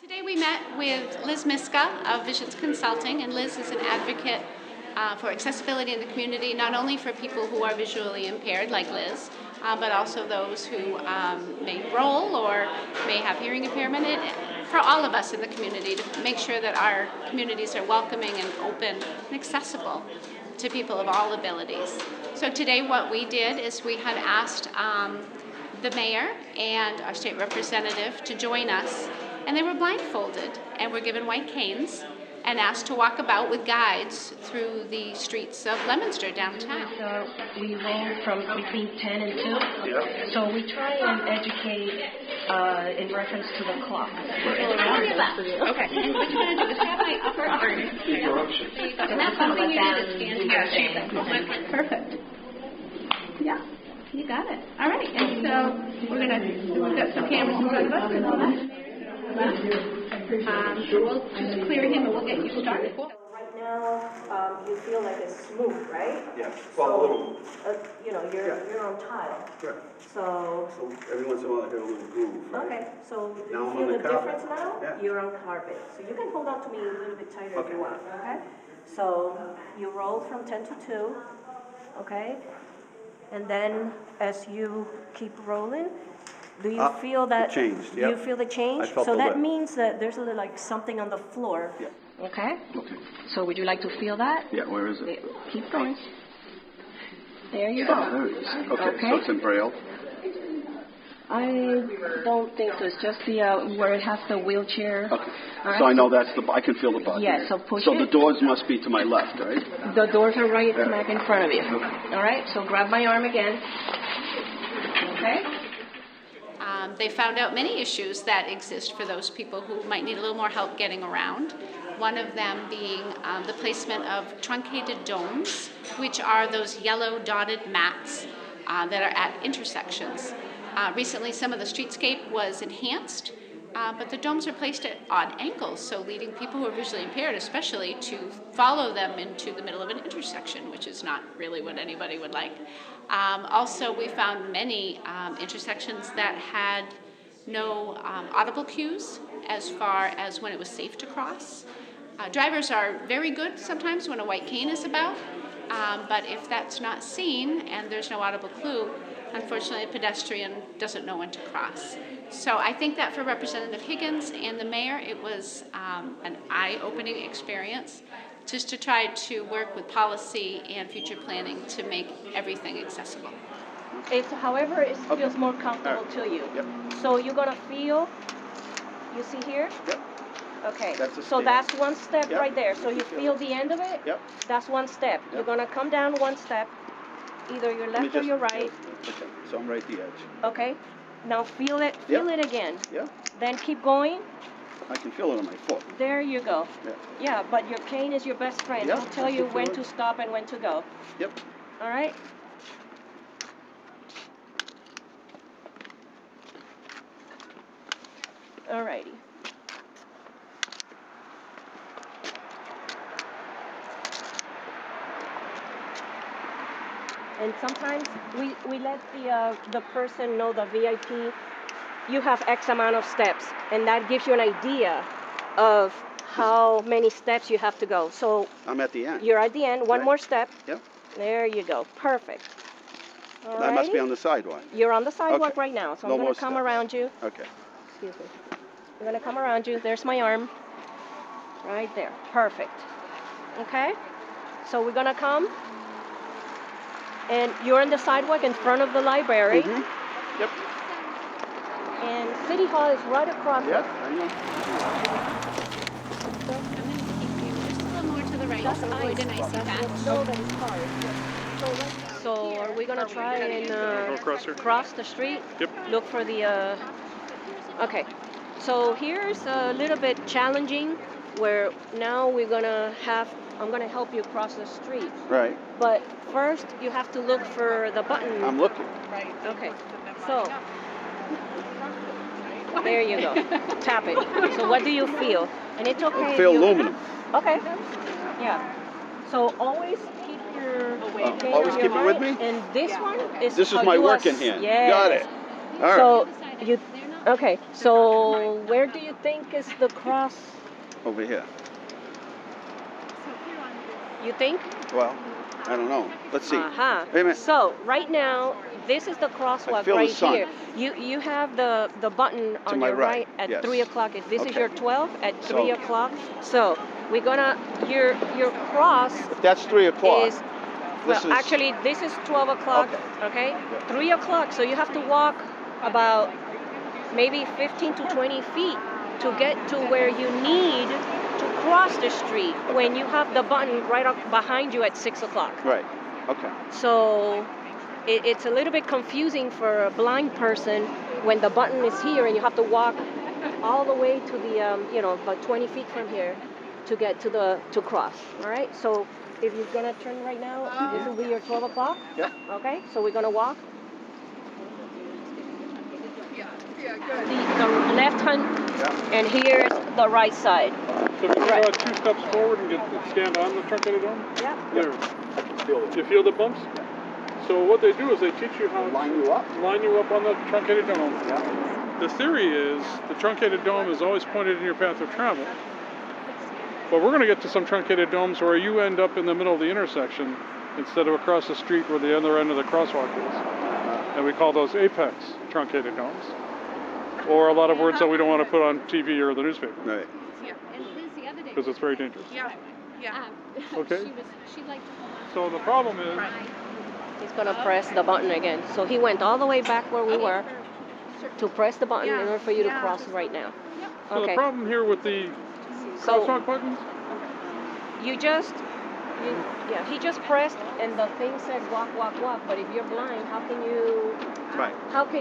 Today we met with Liz Miska of Visions Consulting, and Liz is an advocate for accessibility in the community, not only for people who are visually impaired like Liz, but also those who may roll or may have hearing impairment, and for all of us in the community to make sure that our communities are welcoming and open and accessible to people of all abilities. So today what we did is we had asked the mayor and our state representative to join us, and they were blindfolded and were given white canes and asked to walk about with guides through the streets of Leominster downtown. So we roll from between 10 and 2. Yeah. So we try and educate in reference to the clock. Okay, and what you're going to do is have my upper arm. Interruption. And that's something you do to stand here. Perfect. Yeah, you got it. All right, and so we've got some cameras in front of us and all that. We'll just clear him and we'll get you started. Right now, you feel like it's smooth, right? Yeah, well, a little. You're on tile. Yeah. So Every once in a while I hear a little groove, right? okay, so do Now you I'm feel on the the carpet. difference now? Yeah. You're on carpet. So you can hold on to me a little bit tighter if Okay. you want, okay? So you roll from 10 to 2, okay? And then as you keep rolling, do you feel that? It changed, Do yep. you feel the change? I felt so the that lift. means that there's a little, like something on the floor. Yeah. Okay? Okay. So would you like to feel that? Yeah, where is it? Keep going. There you Oh, go. there it is. Okay, Okay. so it's in Braille. I don't think so. It's just the where it has the wheelchair. Okay. All right. So I know that's I can feel the button. Yeah, so push So it. the doors must be to my left, right? The doors are right Yeah. smack in front of you. Okay. All right, so grab my arm again. Okay? They found out many issues that exist for those people who might need a little more help getting around. One of them being the placement of truncated domes, which are those yellow dotted mats that are at intersections. Recently, some of the streetscape was enhanced, but the domes are placed at odd angles, so leading people who are visually impaired especially to follow them into the middle of an intersection, which is not really what anybody would like. Also, we found many intersections that had no audible cues as far as when it was safe to cross. Drivers are very good sometimes when a white cane is about, but if that's not seen and there's no audible clue, unfortunately a pedestrian doesn't know when to cross. So I think that for Representative Higgins and the mayor, it was an eye-opening experience just to try to work with policy and future planning to make everything accessible. It's however it feels more comfortable to you. Yep. So you're gonna feel. You see here? Yep. Okay. That's a So step. that's one step Yep. right there. So you feel the end of it? Yep. That's one step. Yep. You're gonna come down one step, either your Let me left or just- your right. Okay, so I'm right at the edge. Okay. Now feel it. Feel Yep. it again. Yeah, Then keep going. I can feel it on my foot. There you go. Yeah. Yeah, but your cane is your best friend. Yep, It'll tell I you can when feel to it. stop and when to go. Yep. All right? All righty. And sometimes we let the person know, the VIP, you have X amount of steps, and that gives you an idea of how many steps you have to go. So I'm at the end. you're at the end, one Right. more step. Yep. There you go, perfect. I must be Alrighty. on the sidewalk. You're on the sidewalk Okay. right now, so No I'm more gonna come steps. around you. Okay. Excuse me. I'm gonna come around you. There's my arm. Right there. Perfect. Okay? So we're gonna come. And you're on the sidewalk in front of the library. Mhm. Yep. And City Hall is right across. Yep, I know. I'm going to keep you just a little more to the right to avoid an icy patch. No, that is hard. So are we gonna try and cross the street? Yep. Look for the. Okay. So here's a little bit challenging, where now we're gonna have. I'm gonna help you cross the street. Right. But first, you have to look for the button. I'm looking. Okay. So there you go. Tap it. So what do you feel? And it's okay. I if feel you- aluminum. Okay. Yeah. So always keep your cane always on keep your it with right, me? And this one is This is how my you working are- hand. Yes. Got it. All right. So Decided you they're not Okay, so where do you think is the cross? Over here. You think? Well, I don't know. Let's see. Uh-huh. Wait a minute. So right now, this is the crosswalk feel the right sun. here. You have the button on my your right, at yes. 3 o'clock. If this is Okay. your 12 at 3 So- o'clock, so we're gonna your cross If that's 3 o'clock, is well this is- actually this is 12 o'clock. Okay, 3 o'clock. So you have to walk about maybe 15 to 20 feet to get to where you need to cross the street when you have the button right up behind you at 6 o'clock. right. Okay. So it's a little bit confusing for a blind person when the button is here and you have to walk all the way to the, about 20 feet from here to get to cross. All right. So if you're gonna turn right now, this will be your 12 o'clock. Yep. Okay. So we're gonna walk. The left hand, Yeah. and here's the right side. So if you go 2 steps forward and stand on the truncated dome, Yeah. there. I can feel it. You feel the bumps? So what they do is they teach you how Line you up. to line you up on the truncated dome. Yeah. The theory is the truncated dome is always pointed in your path of travel. But we're going to get to some truncated domes where you end up in the middle of the intersection instead of across the street where the other end of the crosswalk is. And we call those apex truncated domes. Or a lot of words that we don't want to put on TV or the newspaper Right. And Liz the other day. because it's very dangerous. Yeah. Okay. She liked to hold on. So the problem is, He's gonna press the button again. So he went all the way back where we were to press the button in order for you to cross right now. so the Okay. problem here with the So crosswalk buttons, he just pressed and the thing said walk, walk, walk. But if you're blind, how can you Right.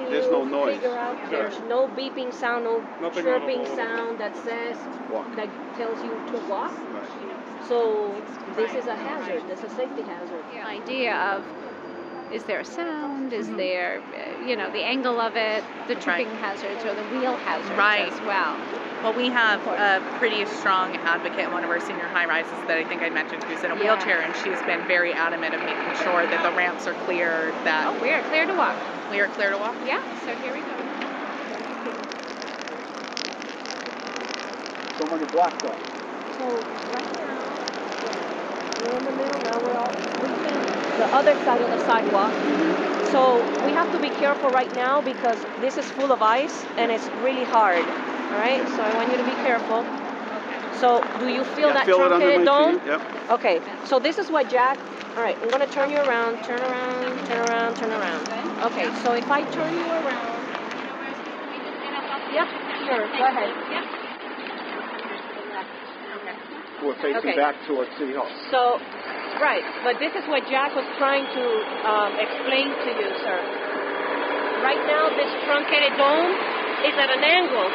There's no noise. figure out? There's no beeping sound, no Nothing chirping audible. sound that says Walk. that tells you to walk. Right. So this is a hazard. This is a safety hazard. Idea of, is there a sound? Is there, the angle of it, the tripping hazards or the wheel hazards Right. as well. Well, we have a pretty strong advocate in one of our senior high rises that I think I mentioned who's in a wheelchair, and she's been very adamant of making sure that the ramps are clear, that Oh, we are clear to walk. we are clear to walk. Yeah, so here we go. Someone you blocked off. So right now, we're in the middle now. We're all reaching the other side of the sidewalk. So we have to be careful right now because this is full of ice and it's really hard. All right. So I want you to be careful. So do you feel Yeah, that feel it under truncated my dome? feet. Yep. Okay. So this is what Jack. All right. I'm gonna turn you around. Turn around. Turn around. Turn around. Okay. So if I turn you around. Yep. Sure. Go ahead. We're facing Okay. back towards City Hall. So, right, but this is what Jack was trying to explain to you, sir. Right now, this truncated dome is at an angle.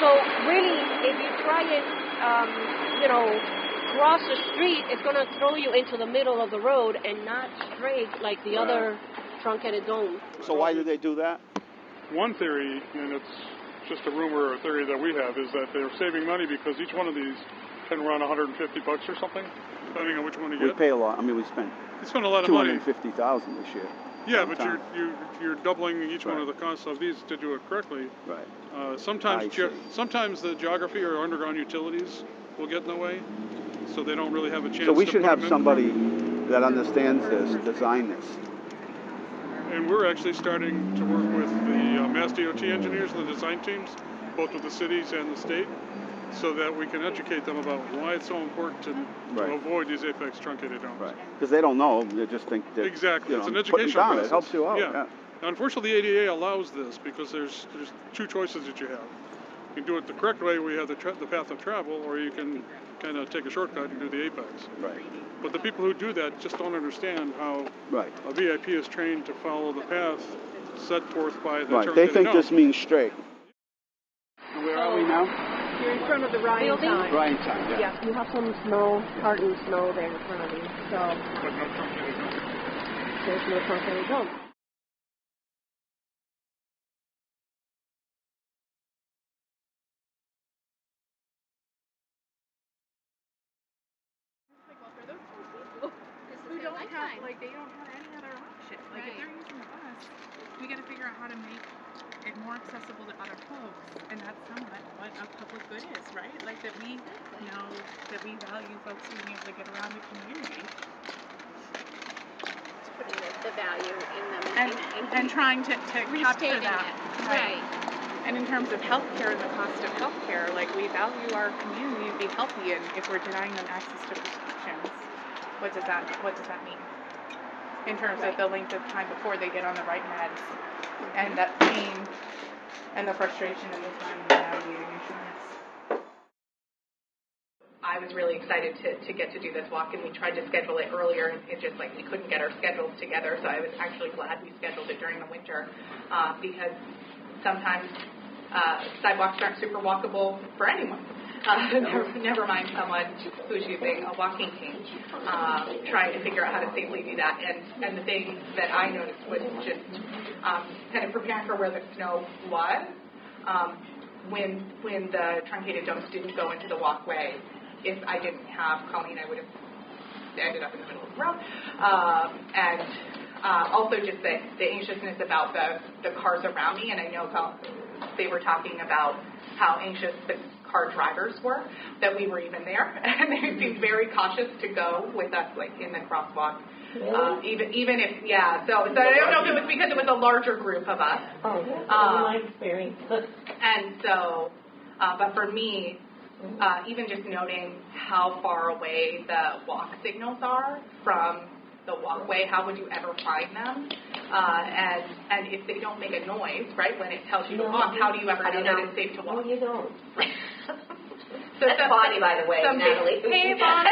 So, really, if you try and, cross the street, it's going to throw you into the middle of the road and not straight like the other truncated dome. So why did they do that? one theory, and it's just a rumor or a theory that we have, is that they're saving money because each one of these can run $150 or something, depending on which one you We get. pay a lot. I mean, we spent You spend a lot of money. $250,000 this year. Yeah, but Time. you're doubling each one Right. of the costs of these to do it correctly. Right. Sometimes I see. sometimes the geography or underground utilities will get in the way, so they don't really have a chance. So we to should put have them in somebody front. that understands this, design this. And we're actually starting to work with the Mass DOT engineers and the design teams, both with the cities and the state, so that we can educate them about why it's so important to Right. avoid these apex truncated domes. Right. Because they don't know. They just think that, Exactly. It's an putting educational down, process. it helps you out. Yeah. Now, unfortunately, the ADA allows this because there's two choices that you have. You can do it the correct way, where you have the path of travel, or you can kind of take a shortcut and do the apex. Right. But the people who do that just don't understand how Right. a VIP is trained to follow the path set forth by the Right. They truncated think dome. this means straight. And where are we now? You're in front of the Ryan sign. Ryan time. Yeah, you have some snow, hardened snow there in front of you. So But no truncated dome. there's no truncated dome. Who don't have, they don't have any other option. it. Like if they're using the bus, we got to figure out how to make it more accessible to other folks, and that's somewhat what a public good is, right? Like that we know that we value folks being able to get around the community. Putting the value in them And trying to capture restating that. it. Right. And in terms of healthcare and the cost of healthcare, like we value our community to be healthy, and if we're denying them access to prescriptions, what does that mean? In terms of the length of time before they get on the right meds, and that pain, and the frustration and the time navigating insurance. I was really excited to get to do this walk, and we tried to schedule it earlier, and it just like we couldn't get our schedules together, so I was actually glad we scheduled it during the winter, because sometimes sidewalks aren't super walkable for anyone. Never mind someone who's using a walking cane, trying to figure out how to safely do that. And the thing that I noticed was just kind of preparing for where the snow was. When the Truncated Domes didn't go into the walkway, if I didn't have Colleen, I would have ended up in the middle of the road. And also just the anxiousness about the cars around me, and I know they were talking about how anxious the car drivers were that we were even there, and they seemed very cautious to go with us, like in the crosswalk. Really? Even if, so I don't know if it was because it was a larger group of us. Oh, that's my experience. And so, but for me, even just noting how far away the walk signals are from the walkway, how would you ever find them? And if they don't make a noise, right, when it tells you to walk, how do you ever know that it's safe to walk? No, you don't. So that's Bonnie, by the way, Natalie. Hey, Bonnie.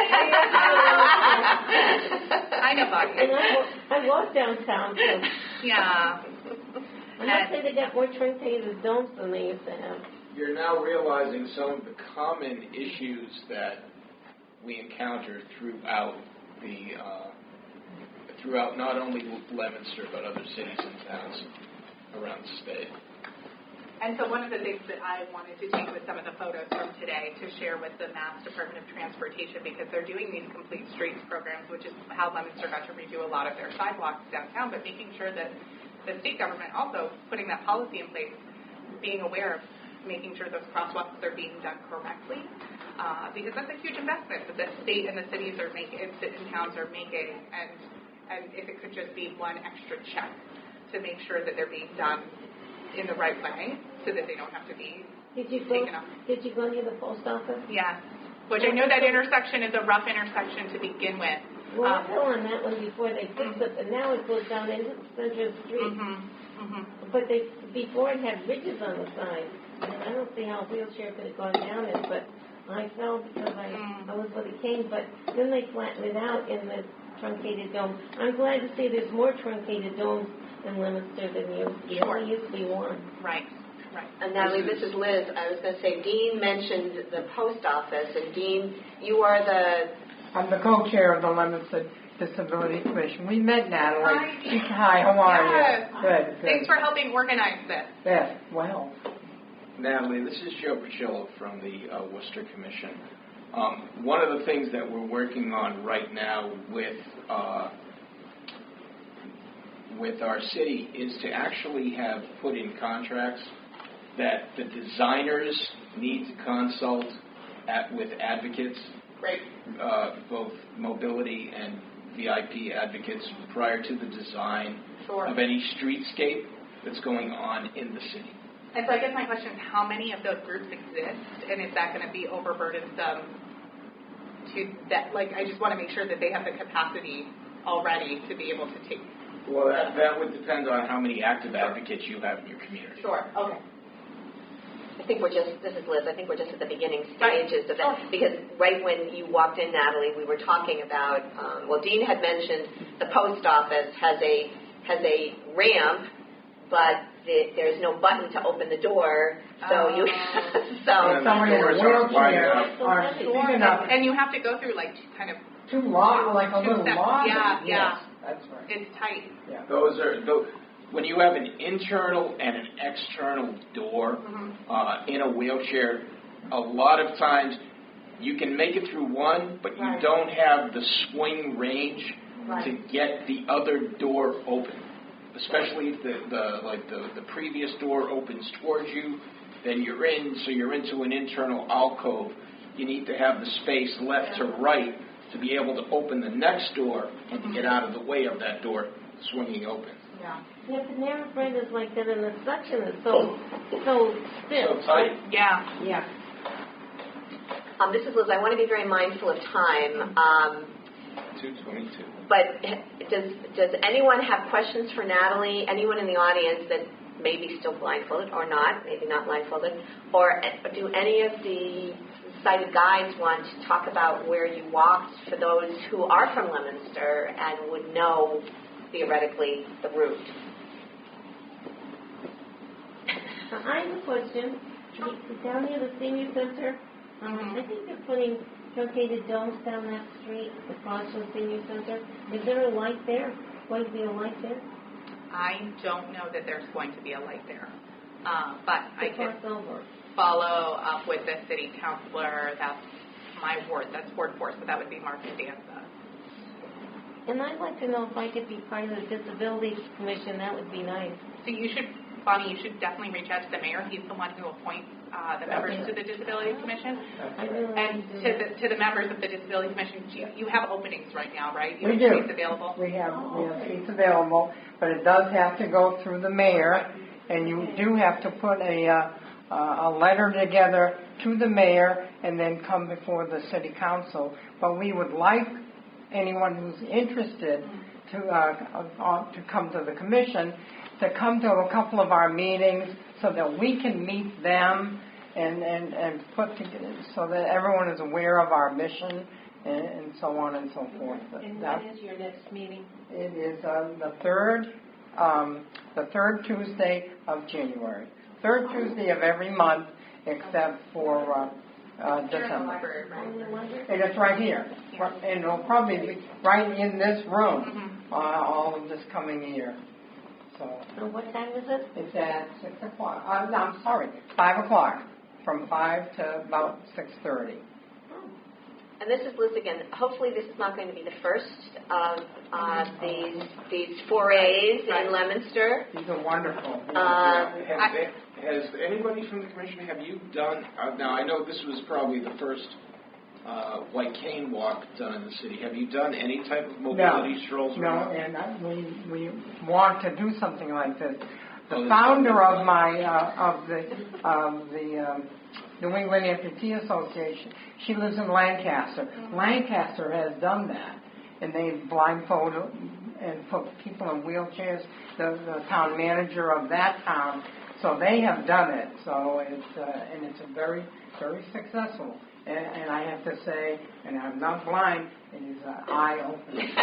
I know Bonnie. And I walk downtown, so. Yeah. I must say they got more truncated domes than they used to have. You're now realizing some of the common issues that we encounter throughout not only Leominster but other cities and towns around the state. And so one of the things that I wanted to take with some of the photos from today to share with the Mass Department of Transportation, because they're doing these complete streets programs, which is how Leominster got to redo a lot of their sidewalks downtown, but making sure that the state government also putting that policy in place, being aware of making sure those crosswalks are being done correctly, because that's a huge investment that the state and the cities are making, and towns are making, and if it could just be one extra check to make sure that they're being done in the right way, so that they don't have to be taken off. Did you go near the post office? Yeah, which I know that intersection is a rough intersection to begin with. Well, I fell on that one before they fixed it, and now it goes down into the center of the street. But before it had ridges on the side, and I don't see how a wheelchair could have gone down it, but I fell because I was with a cane, but then they flattened it out in the Truncated Dome. I'm glad to see there's more Truncated Domes in Leominster than there only used to be one. Right. And Natalie, this is Liz. I was going to say, Dean mentioned the post office, and Dean, you are I'm the co-chair of the Leominster Disability Commission. We met Natalie. Hi. Hi, how are Yes. you? Good. Thanks for helping organize this. Yes, well. Natalie, this is Joe Pacillo from the Worcester Commission. One of the things that we're working on right now with our city is to actually have put in contracts that the designers need to consult with advocates, Great. both mobility and VIP advocates, prior to the design Sure. of any streetscape that's going on in the city. And so I guess my question is, how many of those groups exist, and is that going to be overburdensome to that? Like, I just want to make sure that they have the capacity already to be able to take. Well, that would depend on how many active advocates you have in your community. Sure. Okay. I think this is Liz, I think we're just at the beginning stages of that, because right when you walked in, Natalie, we were talking about, Dean had mentioned the post office has a ramp, but there's no button to open the door, so you, Someone in a wheelchair or big enough. And you have to go through like kind of Two lots, like a little steps. lot. Yeah. Yes, that's right. It's tight. Yeah. When you have an internal and an external door in a wheelchair, a lot of times you can make it through one, but you don't have the swing range to get the other door open. Especially if the previous door opens towards you, then you're into an internal alcove. You need to have the space left to right to be able to open the next door and to get out of the way of that door swinging open. Yeah. Yeah, the narrow frame is like that, and the suction is so stiff. So tight. Yeah. Yeah. This is Liz. I want to be very mindful of time. 2:22. But does anyone have questions for Natalie? Anyone in the audience that may be still blindfolded or not, maybe not blindfolded? Or do any of the sighted guides want to talk about where you walked for those who are from Leominster and would know, theoretically, the route? I have a question. Down near the senior center, I think they're putting truncated domes down that street across from the senior center. Is there a light there? Going to be a light there? I don't know that there's going to be a light there, but I can Over. follow up with the city councilor. That's my ward. That's Ward 4, so that would be Mark Danza. And I'd like to know if I could be part of the Disability Commission. That would be nice. So you should, Bonnie, you should definitely reach out to the mayor. He's the one who appoints the members to the Disability Commission. And to the members of the Disability Commission, you have openings right now, right? You We have do. seats available? We have seats available, but it does have to go through the mayor, and you do have to put a letter together to the mayor and then come before the city council. But we would like anyone who's interested to come to the commission, to come to a couple of our meetings so that we can meet them and put together so that everyone is aware of our mission and so on and so forth. And when is your next meeting? It is the third Tuesday of January. Third Tuesday of every month except for December. And it's right here. And it'll probably be right in this room all of this coming year. So what time is it? It's at 6 o'clock. I'm sorry, 5 o'clock. From 5 to about 6:30. And this is Liz again. Hopefully this is not going to be the first of these forays in Leominster. These are wonderful. Has anybody from the commission, have you done, now I know this was probably the first white cane walk done in the city. Have you done any type of mobility strolls? No, and we want to do something like this. The founder of the New England Amputee Association, she lives in Lancaster. Lancaster has done that, and they blindfold and put people in wheelchairs. The town manager of that town, so they have done it. So it's a very, very successful. And I have to say, and I'm not blind, it is eye-opening.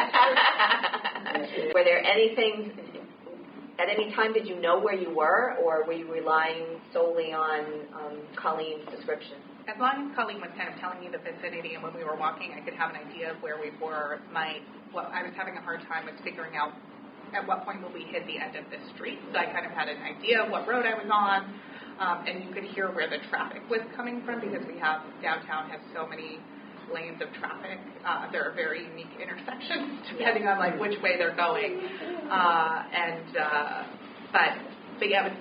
Were there anything, at any time did you know where you were, or were you relying solely on Colleen's description? As long as Colleen was kind of telling me the vicinity, and when we were walking, I could have an idea of where we were. I was having a hard time with figuring out at what point will we hit the end of this street. So I kind of had an idea of what road I was on. And you could hear where the traffic was coming from because downtown has so many lanes of traffic. There are very unique intersections depending on like which way they're going. But yeah,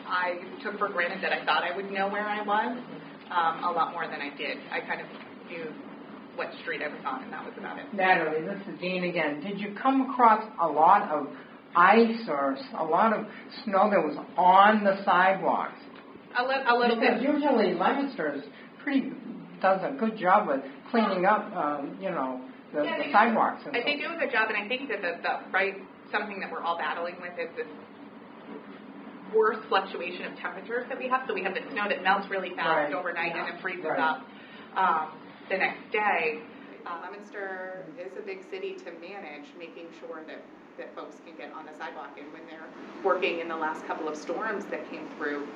I took for granted that I thought I would know where I was a lot more than I did. I kind of knew what street I was on, and that was about it. Natalie, this is Dean again. Did you come across a lot of ice or a lot of snow that was on the sidewalks? A little because bit. Usually Leominster does a good job with cleaning up, the sidewalks. And they do a good job, and I think that something that we're all battling with is this worse fluctuation of temperatures that we have. So we have the snow that melts really fast overnight and then freezes up the next day. Leominster is a big city to manage, making sure that folks can get on the sidewalk. And when they're working in the last couple of storms that came through,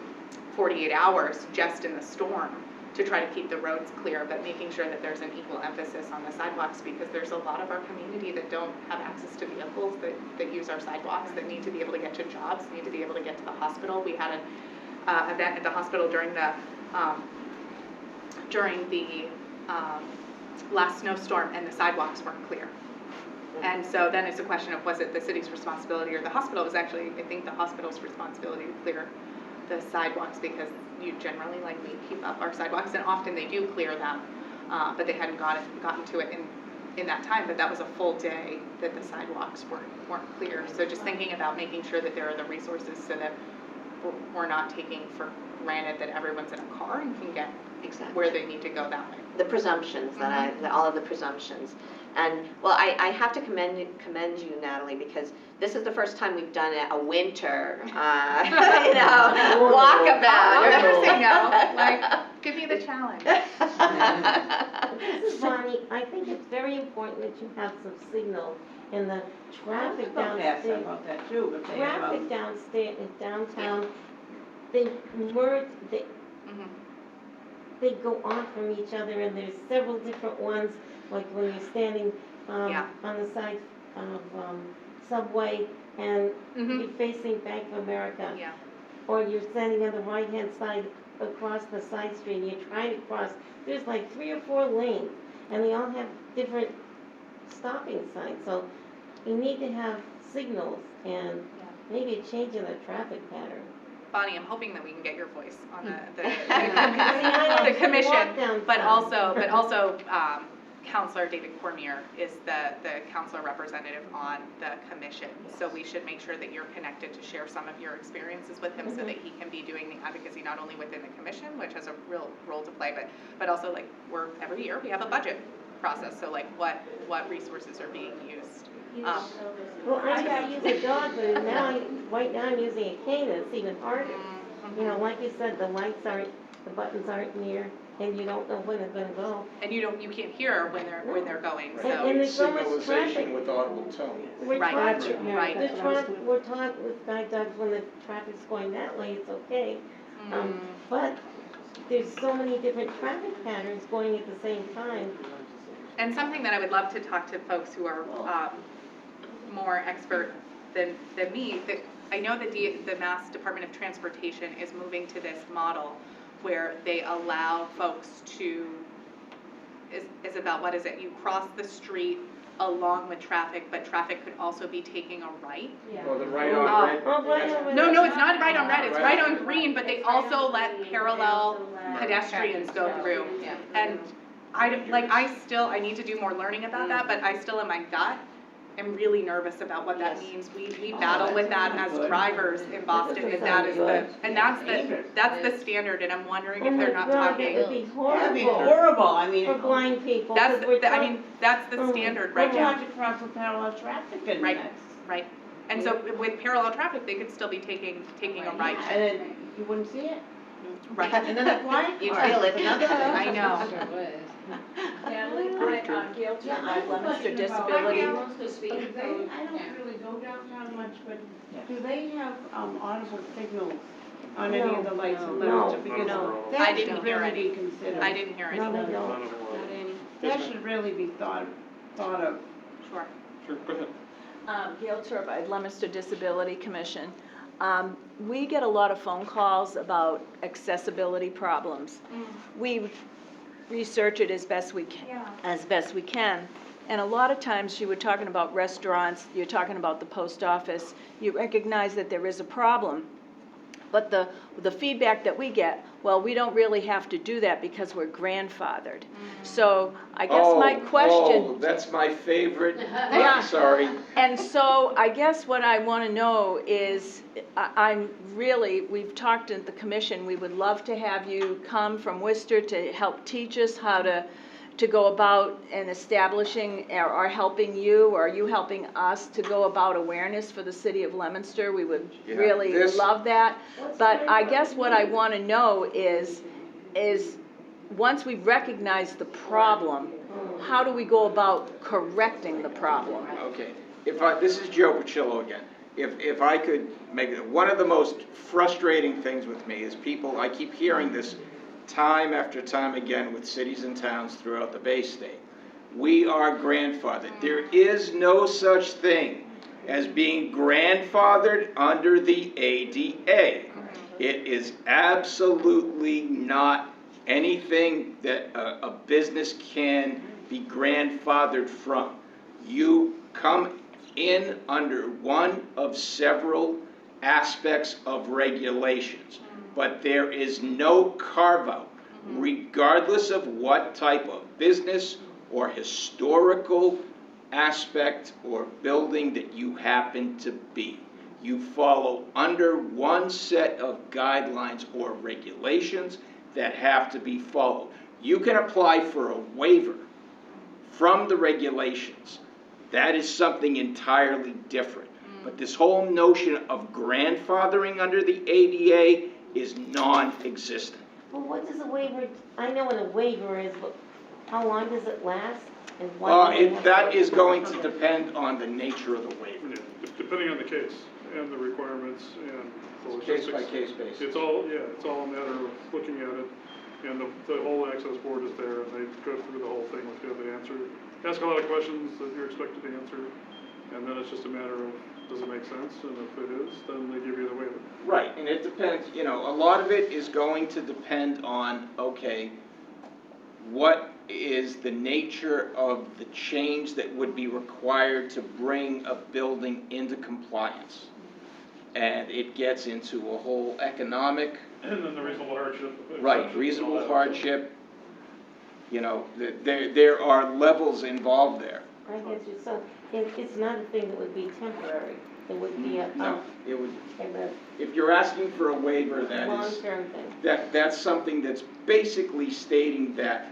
48 hours just in the storm to try to keep the roads clear, but making sure that there's an equal emphasis on the sidewalks because there's a lot of our community that don't have access to vehicles that use our sidewalks, that need to be able to get to jobs, need to be able to get to the hospital. We had an event at the hospital during the last snowstorm, and the sidewalks weren't clear. And so then it's a question of, was it the city's responsibility or the hospital? It was actually, I think, the hospital's responsibility to clear the sidewalks, because you generally, like, we keep up our sidewalks, and often they do clear them, but they hadn't gotten to it in that time, but that was a full day that the sidewalks weren't clear. So just thinking about making sure that there are the resources so that we're not taking for granted that everyone's in a car and can get Exactly. where they need to go that way. The presumptions all of the presumptions. And well, I have to commend you, Natalie, because this is the first time we've done a winter, walkabout. I'll never say no. Like, give me the challenge. This is Bonnie. I think it's very important that you have some signal in the traffic downstairs. about that too, but Traffic downstairs in downtown, they merge, they go off from each other, and there's several different ones, like when you're standing on the side of Subway and you're facing Bank of America. Yeah. Or you're standing on the right-hand side across the side street and you're trying to cross. There's like 3 or 4 lanes, and they all have different stopping signs. So you need to have signals and maybe a change in the traffic pattern. Bonnie, I'm hoping that we can get your voice on the I commission, but also Councilor David Cormier is the council representative on the commission. So we should make sure that you're connected to share some of your experiences with him so that he can be doing the advocacy not only within the commission, which has a real role to play, but also, like, every year we have a budget process. So, like, what resources are being used. Well, I used to use a dog, but right now I'm using a cane, and it's even harder. You know, like you said, the buttons aren't near, and you don't know when it's gonna go. And you can't hear when they're going. So And there's so much traffic. with audible tone. We're Right. talking, Right. we're talking with Guy Doug when the traffic's going that way, it's okay. But there's so many different traffic patterns going at the same time. And something that I would love to talk to folks who are more expert than me, that I know that the Mass Department of Transportation is moving to this model where they allow folks to, Isabel, what is it? You cross the street along with traffic, but traffic could also be taking a right. Or the right on red. No, it's not right on red, it's right on green, but they also let parallel pedestrians go through. And I need to do more learning about that, but I still in my gut am really nervous about what that means. We battle with that as drivers in Boston, and that's the standard, and I'm wondering if they're not talking. That would be horrible. That'd be horrible, I mean. For blind people. That's the standard right now. We're trying to cross the parallel traffic and Right. And so with parallel traffic, they could still be taking a right. And then you wouldn't see it. Right. And then the blind You'd part. feel it. I know. Natalie, Gail Turner, Leominster Disability. I don't really go downtown much, but do they have audible signals on any of the lights in Leominster? Because I that didn't should hear really any. be considered. I didn't hear any. No, they don't. None of them That should really be thought of. Sure. Sure, go ahead. Gail Turner, Leominster Disability Commission. We get a lot of phone calls about accessibility problems. We research it as best we can. And a lot of times you were talking about restaurants, you're talking about the post office, you recognize that there is a problem. But the feedback that we get, well, we don't really have to do that because we're grandfathered. So I guess my question. Oh, that's my favorite. Yeah. I'm sorry. And so I guess what I want to know is, we've talked at the commission, we would love to have you come from Worcester to help teach us how to go about and establishing or helping you, or you helping us to go about awareness for the city of Leominster. We would really love that. But I guess what I want to know is once we recognize the problem, how do we go about correcting the problem? Okay. This is Joe Pacillo again. If I could make it, one of the most frustrating things with me is I keep hearing this time after time again with cities and towns throughout the Bay State. We are grandfathered. There is no such thing as being grandfathered under the ADA. It is absolutely not anything that a business can be grandfathered from. You come in under one of several aspects of regulations, but there is no carve-out, regardless of what type of business or historical aspect or building that you happen to be. You follow under one set of guidelines or regulations that have to be followed. You can apply for a waiver from the regulations. That is something entirely different. But this whole notion of grandfathering under the ADA is non-existent. Well, what does a waiver, I know what a waiver is, but how long does it last? And Well, why do we have that to- is going to depend on the nature of the waiver. Yeah, depending on the case and the requirements and the Case logistics. by case basis. It's all a matter of looking at it, and the whole access board is there, and they go through the whole thing with you, they answer, ask a lot of questions that you're expected to answer, and then it's just a matter of, does it make sense? And if it is, then they give you the waiver. Right, and it depends, a lot of it is going to depend on, okay, what is the nature of the change that would be required to bring a building into compliance? And it gets into a whole economic. And then the reasonable hardship. Right, reasonable hardship. There are levels involved there. I get you, so it's not a thing that would be temporary, it would be a, No, it would, a if you're asking for a waiver, that is, long-term thing. that's something that's basically stating that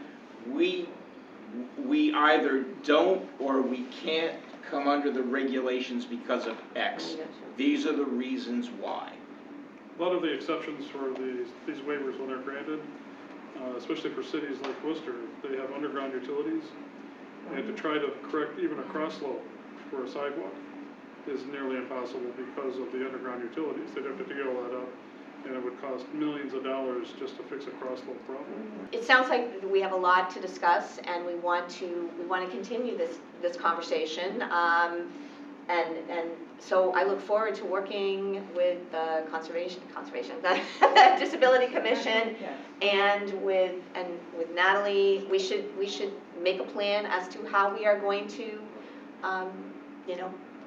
we either don't or we can't come under the regulations because of X. These are the reasons why. A lot of the exceptions for these waivers when they're granted, especially for cities like Worcester, they have underground utilities, and to try to correct even a cross slope for a sidewalk is nearly impossible because of the underground utilities. They'd have to dig all that up, and it would cost millions of dollars just to fix a cross slope problem. It sounds like we have a lot to discuss, and we want to continue this conversation. And so I look forward to working with the the Disability Commission, and with Natalie. We should make a plan as to how we are going to,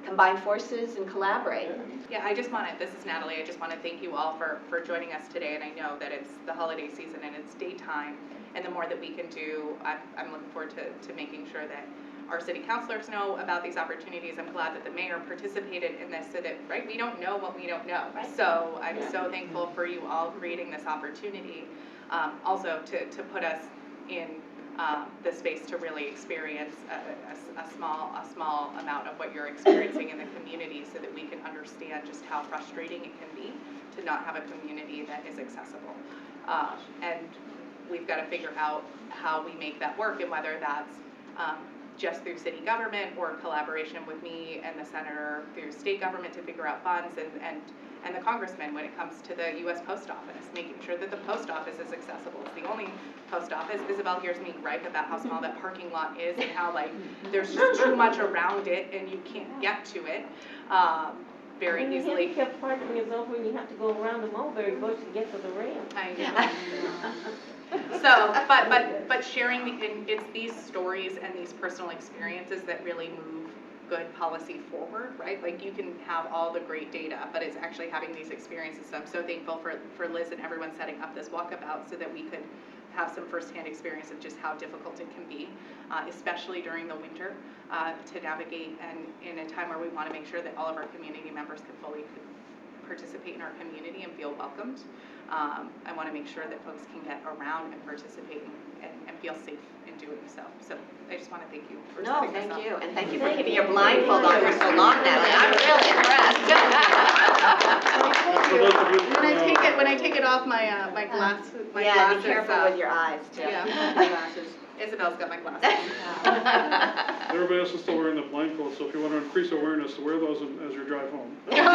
combine forces and collaborate. Yeah, this is Natalie, I just want to thank you all for joining us today, and I know that it's the holiday season and it's daytime, and the more that we can do, I'm looking forward to making sure that our city councilors know about these opportunities. I'm glad that the mayor participated in this so that, right, we don't know what we don't know. Right. So I'm so thankful for you all creating this opportunity, also to put us in the space to really experience a small amount of what you're experiencing in the community, so that we can understand just how frustrating it can be to not have a community that is accessible. And we've got to figure out how we make that work, and whether that's just through city government or collaboration with me and the senator through state government to figure out funds, and the congressman when it comes to the U.S. Post Office, making sure that the post office is accessible. It's the only post office. Isabel hears me gripe about how small that parking lot is, and how there's just too much around it and you can't get to it very When easily. handicap parking is over and you have to go around the mulberry bush to get to the ramp. I know. So, but sharing it's these stories and these personal experiences that really move good policy forward, right? Like, you can have all the great data, but it's actually having these experiences. So I'm so thankful for Liz and everyone setting up this walkabout so that we could have some firsthand experience of just how difficult it can be, especially during the winter, to navigate, and in a time where we want to make sure that all of our community members can fully participate in our community and feel welcomed. I want to make sure that folks can get around and participate and feel safe in doing so. So I just want to thank you for setting this up. Thank you, and thank you for keeping your blindfold on for so long, Natalie. I'm really impressed. When I take it off, my glasses. Be careful with your eyes too. Yeah, my glasses. Isabel's got my glasses. Everybody else is still wearing the blindfold, so if you want to increase awareness, wear those as you drive home. Yeah.